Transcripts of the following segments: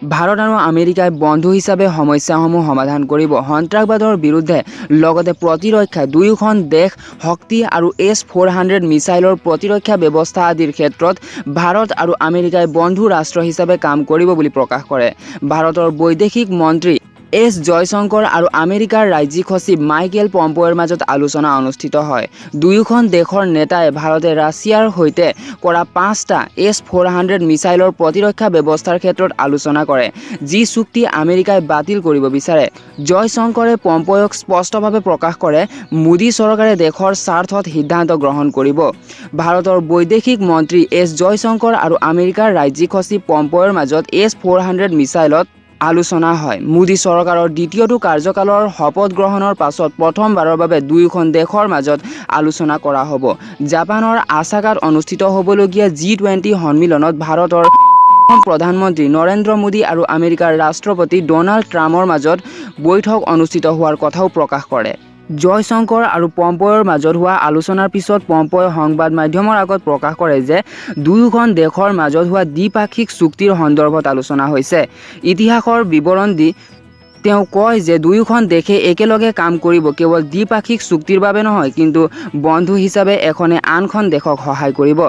ভাৰত আৰু আমেৰিকাই বন্ধু হিচাপে সমস্যাসমূহ সমাধান কৰিব। সন্ত্ৰাসবাদৰ বিৰুদ্ধে লগতে প্ৰতিৰক্ষা দুয়োখন দেশ শক্তি আৰু S-400 মিছাইলৰ প্ৰতিৰক্ষা ব্যৱস্থা আদিৰ ক্ষেত্ৰত ভাৰত আৰু আমেৰিকাই বন্ধু ৰাষ্ট্ৰ হিচাপে কাম কৰিব বুলি প্ৰকাশ কৰে। ভাৰতৰ বৈদেশিক মন্ত্ৰী এছ জয়শংকৰ আৰু আমেৰিকাৰ ৰাজ্যিক সচিব মাইকেল পম্পেঅ'ৰ মাজত আলোচনা অনুষ্ঠিত হয়। দুয়োখন দেশৰ নেতাই ভাৰতে ৰাছিয়াৰ সৈতে কৰা 5টা S-400 মিছাইলৰ প্ৰতিৰক্ষা ব্যৱস্থাৰ ক্ষেত্ৰত আলোচনা কৰে, যি চুক্তি আমেৰিকাই বাতিল কৰিব বিচাৰে। জয়শংকৰে পম্পেঅ'ক স্পষ্টভাৱে প্ৰকাশ কৰে, মোদী চৰকাৰে দেশৰ স্বাৰ্থত সিদ্ধান্ত গ্ৰহণ কৰিব। ভাৰতৰ বৈদেশিক মন্ত্ৰী এছ জয়শংকৰ আৰু আমেৰিকাৰ ৰাজ্যিক সচিব পম্পেঅ'ৰ মাজত S-400 মিছাইলত আলোচনা হয়। মোদী চৰকাৰৰ দ্বিতীয়টো কাৰ্যকালৰ শপত গ্ৰহণৰ পাছত প্ৰথমবাৰৰ বাবে দুয়োখন দেশৰ মাজত আলোচনা কৰা হ'ব। জাপানৰ আছাকাত অনুষ্ঠিত হ'বলগীয়া G20 সন্মিলনত ভাৰতৰ প্ৰধানমন্ত্ৰী নৰেন্দ্ৰ মোদী আৰু আমেৰিকাৰ ৰাষ্ট্ৰপতি ডোনাল্ড ট্ৰাম্পৰ মাজত বৈঠক অনুষ্ঠিত হোৱাৰ কথাও প্ৰকাশ কৰে। জয়শংকৰ আৰু পম্পেঅ'ৰ মাজত হোৱা আলোচনাৰ পিছত পম্পেঅ'ই সংবাদ মাধ্যমৰ আগত প্ৰকাশ কৰে যে দুয়োখন দেশৰ মাজত হোৱা দ্বিপাক্ষিক চুক্তিৰ সন্দৰ্ভত আলোচনা হৈছে। ইতিহাসৰ বিৱৰণ দি তেওঁ কয় যে দুয়োখন দেশে একেলগে কাম কৰিব, কেৱল দ্বিপাক্ষিক চুক্তিৰ বাবে নহয়, কিন্তু বন্ধু হিচাপে এখনে আনখন দেশক সহায় কৰিব।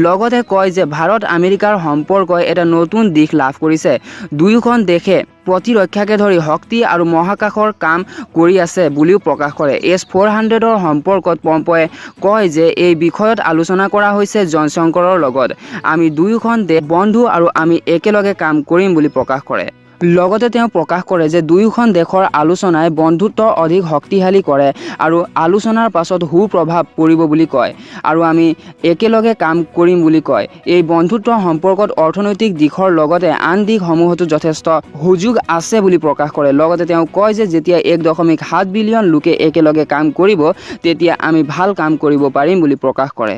লগতে কয় যে ভাৰত আমেৰিকাৰ সম্পৰ্কই এটা নতুন দিশ লাভ কৰিছে। দুয়োখন দেশে প্ৰতিৰক্ষাকে ধৰি শক্তি আৰু মহাকাশৰ কাম কৰি আছে বুলিও প্ৰকাশ কৰে। S-400ৰ সম্পৰ্কত পম্পেঅ'ই কয় যে এই বিষয়ত আলোচনা কৰা হৈছে জয়শংকৰৰ লগত। আমি দুয়োখন দেশ বন্ধু আৰু আমি একেলগে কাম কৰিম বুলি প্ৰকাশ কৰে। লগতে তেওঁ প্ৰকাশ কৰে যে দুয়োখন দেশৰ আলোচনাই বন্ধুত্ব অধিক শক্তিশালী কৰে আৰু আলোচনাৰ পাছত সুপ্ৰভাৱ পৰিব বুলি কয়, আৰু আমি একেলগে কাম কৰিম বুলি কয়। এই বন্ধুত্ব সম্পৰ্কত অৰ্থনৈতিক দিশৰ লগতে আন দিশসমূহতো যথেষ্ট সুযোগ আছে বুলি প্ৰকাশ কৰে। লগতে তেওঁ কয় যে যেতিয়া 1.7 বিলিয়ন লোকে একেলগে কাম কৰিব, তেতিয়া আমি ভাল কাম কৰিব পাৰিম বুলি প্ৰকাশ কৰে।